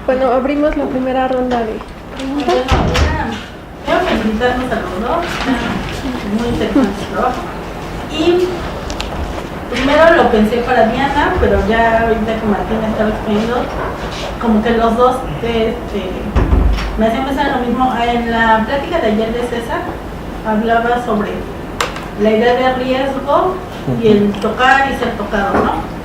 Bueno, abrimos la primera ronda de preguntas. Quiero felicitarnos a los dos. Muy interesante el trabajo. Y primero lo pensé para Diana, pero ya ahorita que Martín estaba exponiendo, como que los dos me hacían pensar lo mismo. En la plática de ayer de César, hablaba sobre la idea de riesgo y el tocar y ser tocado, ¿no?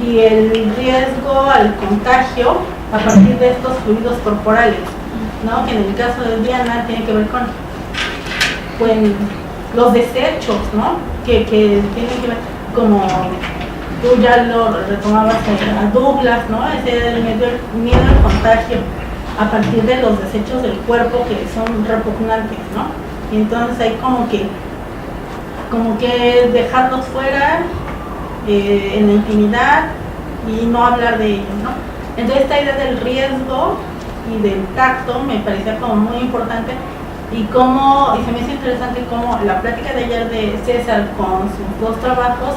Y el riesgo al contagio a partir de estos fluidos corporales, ¿no? Que en el caso de Diana tiene que ver con los desechos, ¿no? Que tienen que ver, como tú ya lo retomabas a Douglas, ¿no? Ese del miedo al contagio a partir de los desechos del cuerpo que son repugnantes, ¿no? Y entonces hay como que dejarlos fuera en la intimidad y no hablar de ellos, ¿no? Entonces esta idea del riesgo y del tacto me parecía como muy importante y se me hizo interesante cómo la plática de ayer de César con sus dos trabajos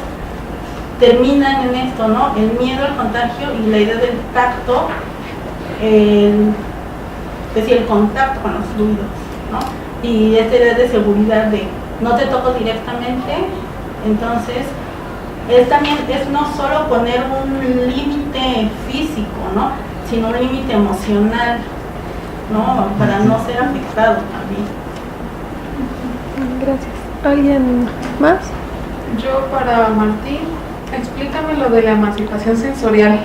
terminan en esto, ¿no? El miedo al contagio y la idea del tacto, es decir, el contacto con los fluidos, ¿no? Y esta idea de seguridad de no te toco directamente, entonces es no solo poner un límite físico, ¿no? Sino un límite emocional, ¿no? Para no ser afectado también. Gracias. ¿Alguien más? Yo para Martín, explícame lo de la emancipación sensorial,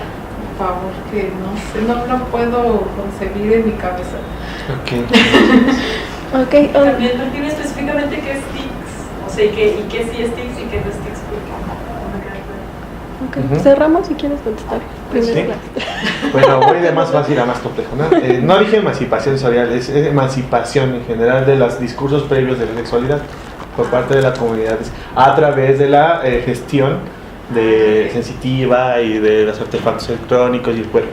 por favor, que no sé, no lo puedo concebir en mi cabeza. Ok. También Martín, específicamente qué es TICS, o sea, y qué sí es TICS y qué no es TICS. Okay. Cerramos si quieres contestar. Sí. Bueno, voy de más fácil a más complejo, ¿no? No dije emancipación sensorial, es emancipación en general de los discursos previos de la sexualidad por parte de las comunidades a través de la gestión sensitiva y de los artefactos electrónicos y el cuerpo.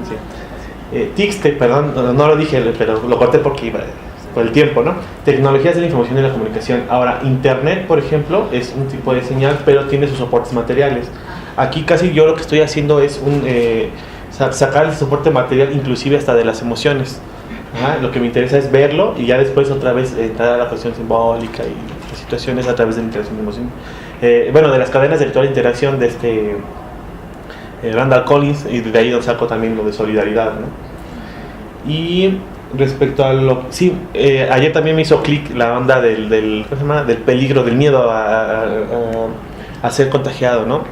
Sí. TICS, perdón, no lo dije, pero lo corté porque iba por el tiempo, ¿no? Tecnologías de la información y la comunicación. Ahora, Internet, por ejemplo, es un tipo de señal, pero tiene sus soportes materiales. Aquí casi yo lo que estoy haciendo es sacar el soporte material, inclusive hasta de las emociones. Lo que me interesa es verlo y ya después otra vez entrar a la cuestión simbólica y las situaciones a través de la interacción de emoción. Bueno, de las cadenas de lectura de interacción de Randall Collins, y de ahí saco también lo de solidaridad, ¿no? Y respecto a ayer también me hizo clic la onda del peligro, del miedo a ser contagiado, ¿no?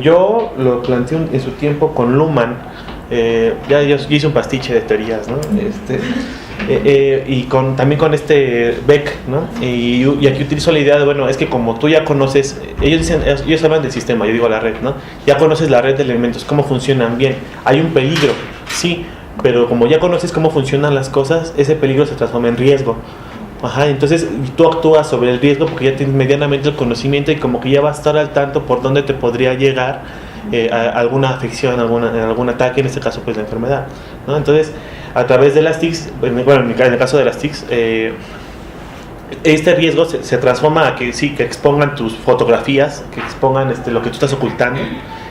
Yo lo planteé en su tiempo con Luhmann, yo hice un pastiche de teorías, ¿no? Y también con Beck, ¿no? Y aquí utilizo la idea de, bueno, es que como tú ya conoces, ellos hablan del sistema, yo digo la red, ¿no? Ya conoces la red de elementos, cómo funcionan bien, hay un peligro, sí, pero como ya conoces cómo funcionan las cosas, ese peligro se transforma en riesgo. Entonces tú actúas sobre el riesgo porque ya tienes medianamente el conocimiento y como que ya vas a estar al tanto por dónde te podría llegar a alguna afección, algún ataque, en este caso pues la enfermedad, ¿no? Entonces a través de las TICs, bueno, en el caso de las TICs, este riesgo se transforma a que expongan tus fotografías, que expongan lo que tú estás ocultando.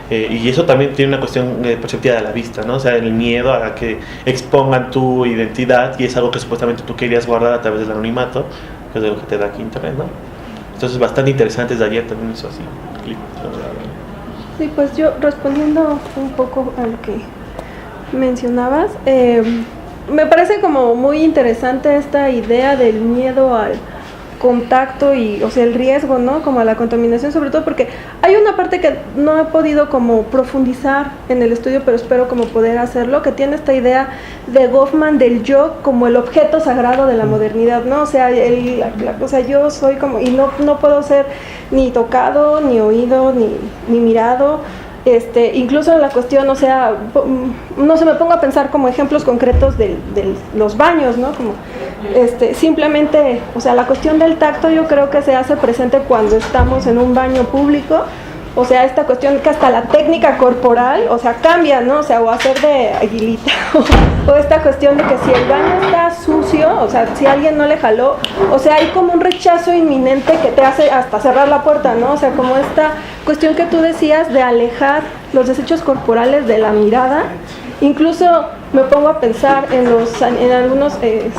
Y eso también tiene una cuestión perceptiva de la vista, ¿no? O sea, el miedo a que expongan tu identidad, y es algo que supuestamente tú querías guardar a través del anonimato, que es de lo que te da aquí Internet, ¿no? Entonces, bastante interesante, desde ayer también hizo así. Sí, pues yo respondiendo un poco a lo que mencionabas, me parece como muy interesante esta idea del miedo al contacto y, o sea, el riesgo, ¿no? Como a la contaminación, sobre todo porque hay una parte que no he podido como profundizar en el estudio, pero espero como poder hacerlo, que tiene esta idea de Goffman del yo como el objeto sagrado de la modernidad, ¿no? O sea, yo soy como, y no puedo ser ni tocado, ni oído, ni mirado. Incluso en la cuestión, o sea, no se me pongo a pensar como ejemplos concretos de los baños, ¿no? Como, simplemente, o sea, la cuestión del tacto yo creo que se hace presente cuando estamos en un baño público, o sea, esta cuestión que hasta la técnica corporal, o sea, cambia, ¿no? O sea, o hacer de aguilita, o esta cuestión de que si el baño está sucio, o sea, si alguien no le jaló, o sea, hay como un rechazo inminente que te hace hasta cerrar la puerta, ¿no? O sea, como esta cuestión que tú decías de alejar los desechos corporales de la mirada, Incluso me pongo a pensar en algunos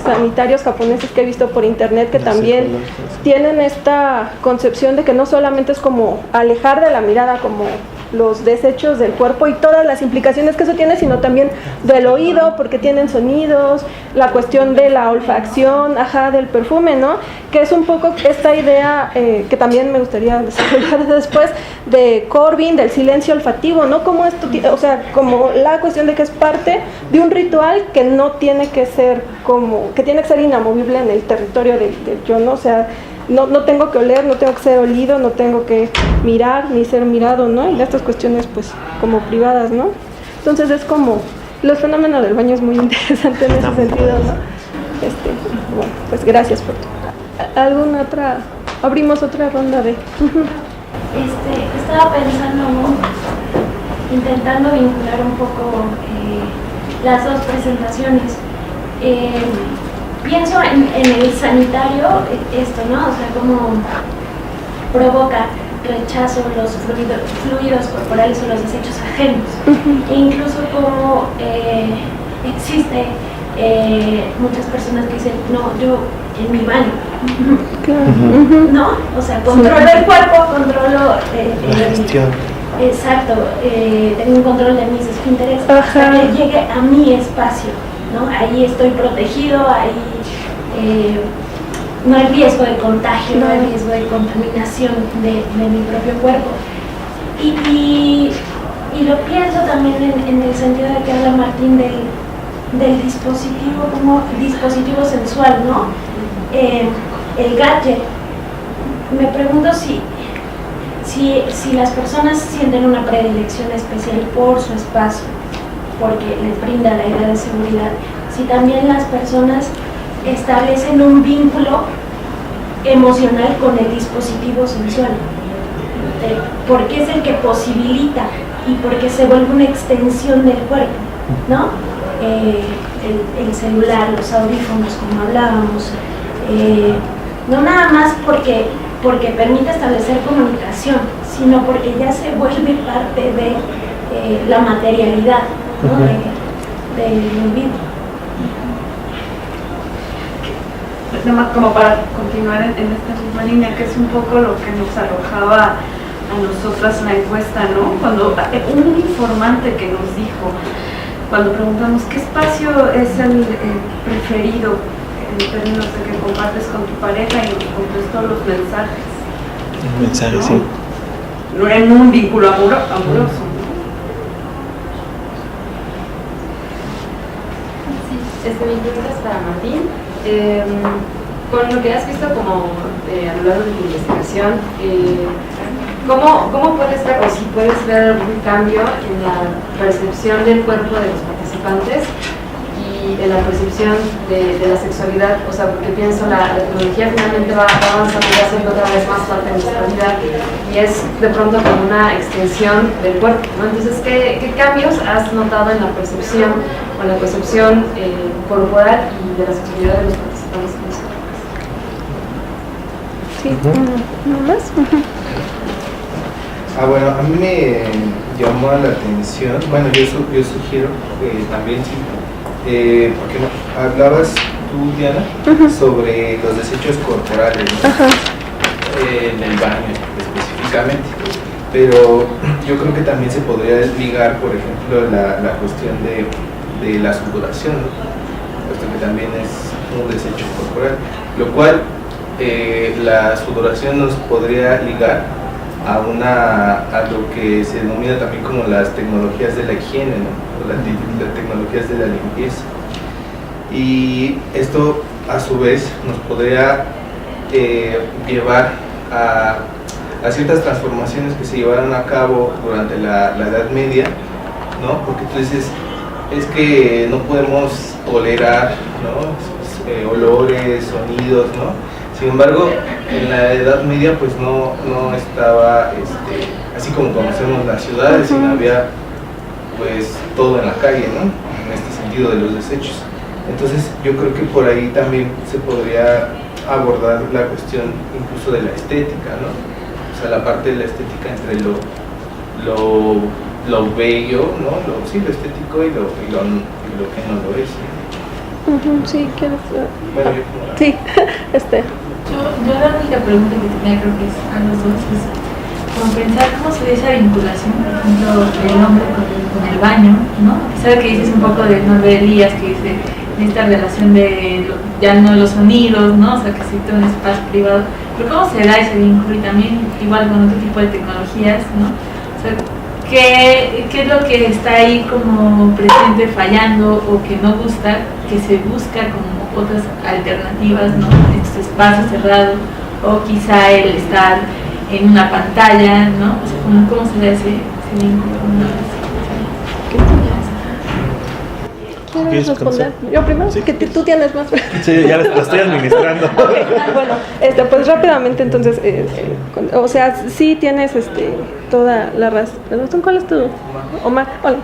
sanitarios japoneses que he visto por internet que también tienen esta concepción de que no solamente es como alejar de la mirada como los desechos del cuerpo y todas las implicaciones que eso tiene, sino también del oído, porque tienen sonidos, la cuestión de la olfacción, del perfume, ¿no? Que es un poco esta idea que también me gustaría desarrollar después de Corbin, del silencio olfativo, ¿no? Como esto, o sea, como la cuestión de que es parte de un ritual que no tiene que ser que tiene que ser inamovible en el territorio del yo, ¿no? O sea, no tengo que oler, no tengo que ser olido, no tengo que mirar ni ser mirado, ¿no? Y estas cuestiones pues como privadas, ¿no? Entonces es como, los fenómenos del baño es muy interesante en ese sentido, ¿no? Bueno, pues gracias por ¿alguna otra? Abrimos otra ronda de... Estaba pensando, intentando vincular un poco las dos presentaciones. Pienso en el sanitario esto, ¿no? O sea, cómo provoca rechazo los fluidos corporales o los desechos ajenos. E incluso cómo existe muchas personas que dicen, no, yo en mi baño. ¿No? O sea, controlo el cuerpo, controlo la gestión. Exacto, tengo un control de mis esfínteres hasta que llegue a mi espacio, ¿no? Ahí estoy protegido, ahí no hay riesgo de contagio, no hay riesgo de contaminación de mi propio cuerpo. Y lo pienso también en el sentido de que habla Martín del dispositivo como dispositivo sensual, ¿no? El gadget. Me pregunto si las personas sienten una predilección especial por su espacio, porque les brinda la idea de seguridad, si también las personas establecen un vínculo emocional con el dispositivo sensual, porque es el que posibilita y porque se vuelve una extensión del cuerpo, ¿no? El celular, los audífonos, como hablábamos, no nada más porque permite establecer comunicación, sino porque ya se vuelve parte de la materialidad, ¿no? del individuo. Nada más como para continuar en esta misma línea, que es un poco lo que nos arrojaba a nosotras la encuesta, ¿no? Cuando un informante que nos dijo, cuando preguntamos qué espacio es el preferido en términos de que compartes con tu pareja, y nos contestó los mensajes. Mensajes, ¿no? sí. No en un vínculo amoroso. Sí, mi pregunta es para Martín. Con lo que has visto como a lo largo de tu investigación, ¿cómo puedes ver, o si puedes ver algún cambio en la percepción del cuerpo de los participantes y en la percepción de la sexualidad? O sea, porque pienso la tecnología finalmente va avanzando y va siendo cada vez más parte de nuestra vida y es de pronto como una extensión del cuerpo, ¿no? Entonces, ¿qué cambios has notado en la percepción o en la percepción corporal y de la sexualidad de los participantes? Sí, ¿no más? Bueno, a mí me llamó la atención, bueno, yo sugiero también, sí, porque hablabas tú, Diana, sobre los desechos corporales, ¿no? En el baño específicamente, pero yo creo que también se podría ligar, por ejemplo, la cuestión de la sudoración, ¿no? Puesto que también es un desecho corporal, lo cual la sudoración nos podría ligar a lo que se denomina también como las tecnologías de la higiene, ¿no? O las tecnologías de la limpieza. Y esto a su vez nos podría llevar a ciertas transformaciones que se llevaron a cabo durante la Edad Media, ¿no? Porque tú dices, es que no podemos tolerar, ¿no? Olores, sonidos, ¿no? Sin embargo, en la Edad Media pues no estaba así como conocemos las ciudades, sino había pues todo en la calle, ¿no? En este sentido de los desechos. Entonces yo creo que por ahí también se podría abordar la cuestión incluso de la estética, ¿no? O sea, la parte de la estética entre lo lo bello, ¿no? Sí, lo estético y lo que no lo es. Sí, ¿quieres? Bueno, sí, Yo la única pregunta que tenía, creo que es a los dos, es como pensar cómo se ve esa vinculación, por ejemplo, del hombre con el baño, ¿no? A pesar de que dices un poco de Elías, que dice esta relación de ya no los sonidos, ¿no? O sea, que existe un espacio privado, pero cómo se da ese vínculo y también igual con otro tipo de tecnologías, ¿no? O sea, ¿qué es lo que está ahí como presente, fallando o que no gusta, que se busca como otras alternativas, ¿no? Estos espacios cerrados o quizá el estar en una pantalla, ¿no? O sea, ¿cómo se da ese vínculo? ¿Quieres responder? Yo primero, sí, que tú tienes más. Sí, ya lo estoy administrando. Bueno, pues rápidamente entonces, o sea, sí tienes toda la razón. ¿Cuál es tu? Omar, hola.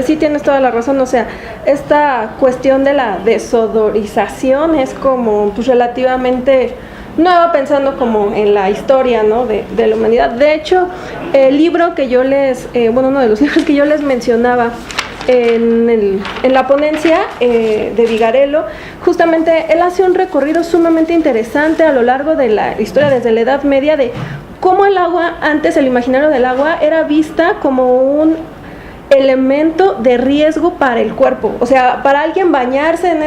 Sí tienes toda la razón, o sea, esta cuestión de la desodorización es como pues relativamente nueva, pensando como en la historia, ¿no? de la humanidad. De hecho, el libro que yo uno de los libros que yo les mencionaba en la ponencia de Vigarello, justamente él hace un recorrido sumamente interesante a lo largo de la historia desde la Edad Media de cómo el agua, antes el imaginario del agua era vista como un elemento de riesgo para el cuerpo. O sea, para alguien bañarse en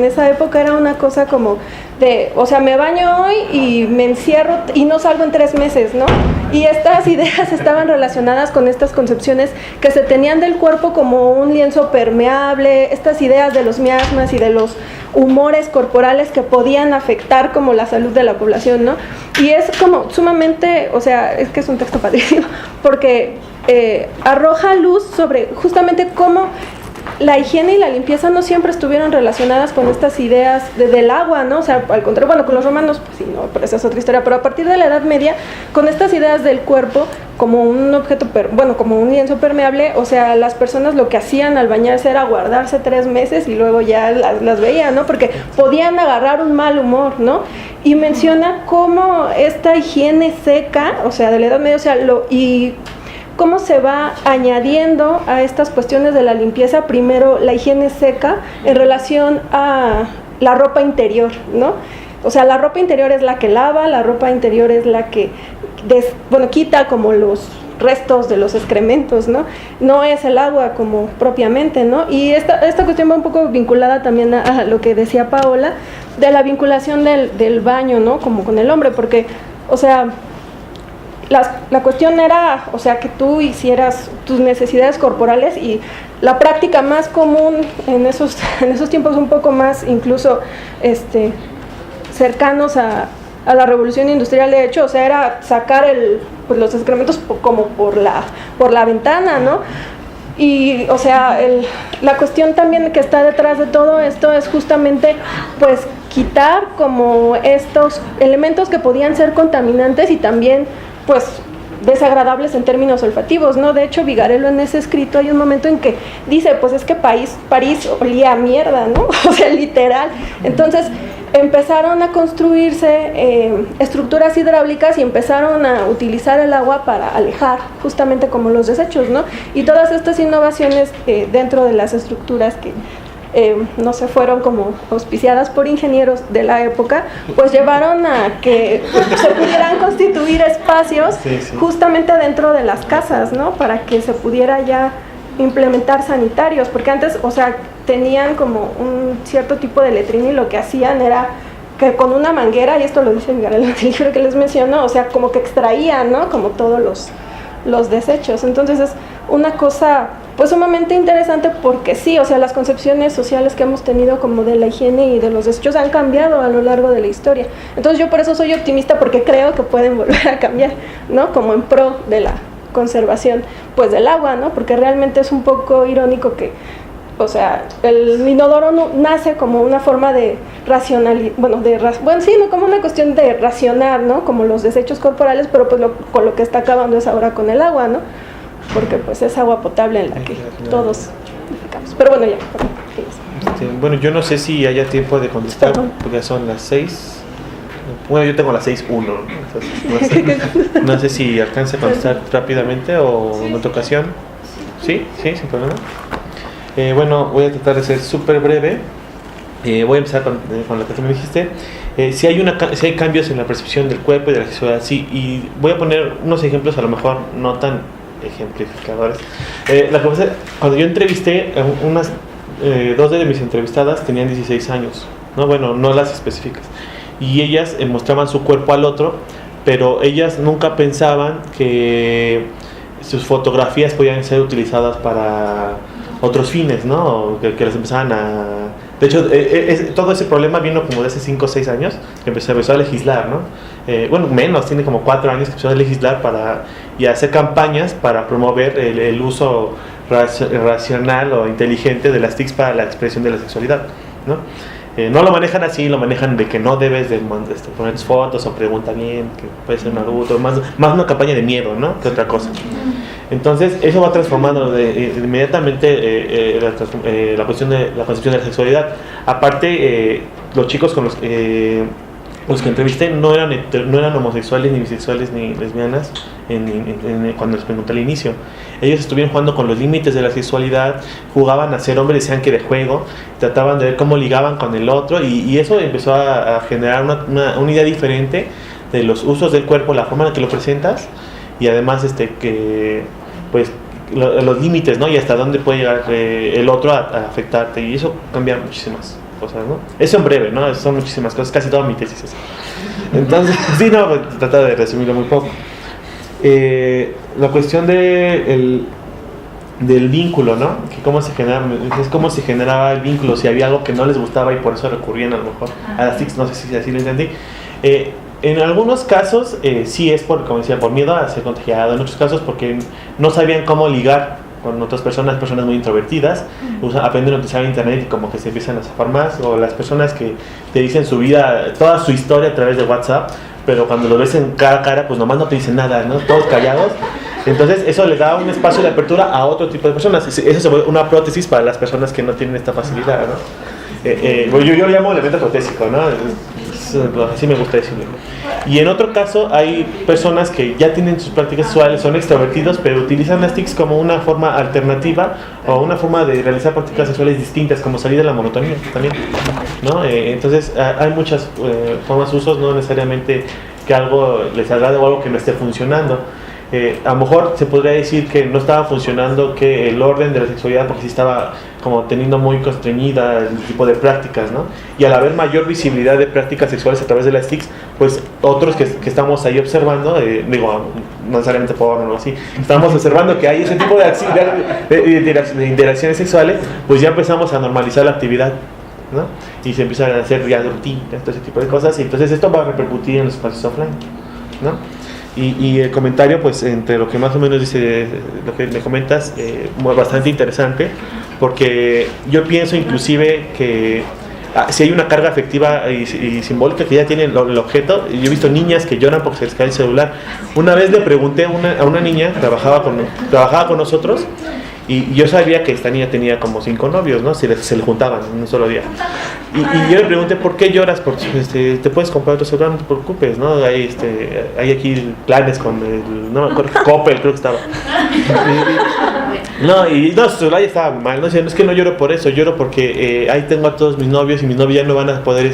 esa época era una cosa como de, o sea, me baño hoy y me encierro y no salgo en 3 meses, ¿no? Y estas ideas estaban relacionadas con estas concepciones que se tenían del cuerpo como un lienzo permeable, estas ideas de los miasmas y de los humores corporales que podían afectar como la salud de la población, ¿no? Y es como sumamente, o sea, es que es un texto padrísimo, porque arroja luz sobre justamente cómo la higiene y la limpieza no siempre estuvieron relacionadas con estas ideas del agua, ¿no? O sea, al contrario, bueno, con los romanos, pues sí, no, pero esa es otra historia, pero a partir de la Edad Media, con estas ideas del cuerpo como un objeto, como un lienzo permeable, o sea, las personas lo que hacían al bañarse era guardarse 3 meses y luego ya las veían, ¿no? Porque podían agarrar un mal humor, ¿no? Y menciona cómo esta higiene seca, o sea, de la Edad Media, o sea, y cómo se va añadiendo a estas cuestiones de la limpieza, primero la higiene seca en relación a la ropa interior, ¿no? O sea, la ropa interior es la que lava, la ropa interior es la que quita como los restos de los excrementos, ¿no? No es el agua como propiamente, ¿no? Y esta cuestión va un poco vinculada también a lo que decía Paola, de la vinculación del baño, ¿no? Como con el hombre, porque, o sea, la cuestión era, o sea, que tú hicieras tus necesidades corporales, y la práctica más común en esos tiempos un poco más incluso cercanos a la revolución industrial, de hecho, o sea, era sacar los excrementos como por la ventana, ¿no? Y, o sea, la cuestión también que está detrás de todo esto es justamente, pues, quitar como estos elementos que podían ser contaminantes y también, pues, desagradables en términos olfativos, ¿no? De hecho, Vigarello en ese escrito hay un momento en que dice, pues es que París olía a mierda, ¿no? O sea, literal. Entonces, empezaron a construirse estructuras hidráulicas y empezaron a utilizar el agua para alejar justamente como los desechos, ¿no? Y todas estas innovaciones dentro de las estructuras que no se fueron como auspiciadas por ingenieros de la época, pues llevaron a que se pudieran constituir espacios justamente dentro de las casas, ¿no? Para que se pudiera ya implementar sanitarios, porque antes, o sea, tenían como un cierto tipo de letrina y lo que hacían era que con una manguera, y esto lo dice Vigarello en el libro que les menciono, o sea, como que extraían, ¿no? Como todos los desechos. Entonces es una cosa pues sumamente interesante, porque sí, o sea, las concepciones sociales que hemos tenido como de la higiene y de los desechos han cambiado a lo largo de la historia. Entonces yo por eso soy optimista, porque creo que pueden volver a cambiar, ¿no? Como en pro de la conservación pues del agua, ¿no? Porque realmente es un poco irónico que, o sea, el inodoro nace como una forma de como una cuestión de racionar, ¿no? Como los desechos corporales, pero pues con lo que está acabando es ahora con el agua, ¿no? Porque pues es agua potable en la que todos necesitamos. Pero bueno, ya. Bueno, yo no sé si haya tiempo de contestar, porque ya son las 6. Bueno, yo tengo las 6:01. No sé si alcance a contestar rápidamente o en otra ocasión. Sí, sin problema. Bueno, voy a tratar de ser súper breve. Voy a empezar con lo que tú me dijiste. Si hay cambios en la percepción del cuerpo y de la sexualidad, sí, y voy a poner unos ejemplos a lo mejor no tan ejemplificadores. La cosa, cuando yo entrevisté, dos de mis entrevistadas tenían 16 años, ¿no? Bueno, no las específicas, y ellas mostraban su cuerpo al otro, pero ellas nunca pensaban que sus fotografías podían ser utilizadas para otros fines, ¿no? Que les empezaban a... De hecho, todo ese problema vino como de hace 5 o 6 años, que empezó a legislar, ¿no? Bueno, menos, tiene como 4 años que empezó a legislar y a hacer campañas para promover el uso racional o inteligente de las TICs para la expresión de la sexualidad, ¿no? No lo manejan así, lo manejan de que no debes de poner fotos o pregunta bien, que puede ser un adulto, más una campaña de miedo, ¿no? Que otra cosa. Entonces, eso va transformando inmediatamente la concepción de la sexualidad. Aparte, los chicos con los que entrevisté no eran homosexuales, ni bisexuales, ni lesbianas cuando les pregunté al inicio. Ellos estuvieron jugando con los límites de la sexualidad, jugaban a ser hombres, decían que de juego, trataban de ver cómo ligaban con el otro, y eso empezó a generar una idea diferente de los usos del cuerpo, la forma en la que lo presentas, y además que pues los límites, ¿no? Y hasta dónde puede llegar el otro a afectarte, y eso cambia muchísimas cosas, ¿no? Eso en breve, ¿no? Son muchísimas cosas, casi toda mi tesis es. Entonces, sí, no, trata de resumirlo muy poco. La cuestión del vínculo, ¿no? Que cómo se generaba el vínculo, si había algo que no les gustaba y por eso recurrían a lo mejor a las TICs, no sé si así lo entendí. En algunos casos sí es como decía, por miedo a ser contagiado, en otros casos porque no sabían cómo ligar con otras personas muy introvertidas, aprenden a utilizar internet y como que se empiezan a zafar más, o las personas que te dicen su vida, toda su historia a través de WhatsApp, pero cuando lo ves en cara a cara, pues nomás no te dicen nada, ¿no? Todos callados. Entonces eso le da un espacio de apertura a otro tipo de personas. Eso se vuelve una prótesis para las personas que no tienen esta facilidad, ¿no? Yo lo llamo elemento protésico, ¿no? Así me gusta decirlo. Y en otro caso hay personas que ya tienen sus prácticas sexuales, son extrovertidos, pero utilizan las TICs como una forma alternativa o una forma de realizar prácticas sexuales distintas, como salir de la monotonía también, ¿no? Entonces hay muchas formas, usos, no necesariamente que algo les agrade o algo que no esté funcionando. A lo mejor se podría decir que no estaba funcionando, que el orden de la sexualidad, porque sí estaba como teniendo muy constreñida el tipo de prácticas, ¿no? Y al haber mayor visibilidad de prácticas sexuales a través de las TICs, pues otros que estamos ahí observando, no necesariamente porno o así, estamos observando que hay ese tipo de interacciones sexuales, pues ya empezamos a normalizar la actividad, ¿no? Y se empiezan a hacer ya rutinas, todo ese tipo de cosas, y entonces esto va a repercutir en los espacios offline, ¿no? Y el comentario, pues entre lo que más o menos dice, lo que me comentas, bastante interesante, porque yo pienso inclusive que si hay una carga afectiva y simbólica que ya tiene el objeto. Yo he visto niñas que lloran porque se les cae el celular. Una vez le pregunté a una niña, trabajaba con nosotros, y yo sabía que esta niña tenía como 5 novios, ¿no? Se le juntaban en un solo día. Y yo le pregunté, ¿por qué lloras? Porque te puedes comprar otro celular, no te preocupes, ¿no? Hay aquí planes con no me acuerdo, Coppel creo que estaba. Su celular ya estaba mal, ¿no? O sea, no es que no lloro por eso, lloro porque ahí tengo a todos mis novios y mis novios ya no van a poder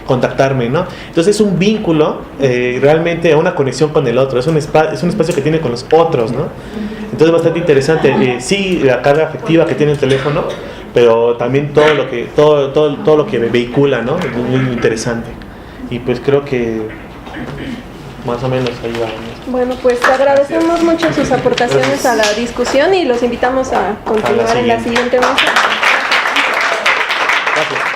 contactarme, ¿no? Entonces es un vínculo, realmente una conexión con el otro, es un espacio que tiene con los otros, ¿no? Entonces bastante interesante, sí, la carga afectiva que tiene el teléfono, pero también todo lo que vehicula, ¿no? Es muy interesante. Y pues creo que más o menos ahí va. Bueno, pues agradecemos mucho sus aportaciones a la discusión y los invitamos a continuar en la siguiente mesa. Gracias.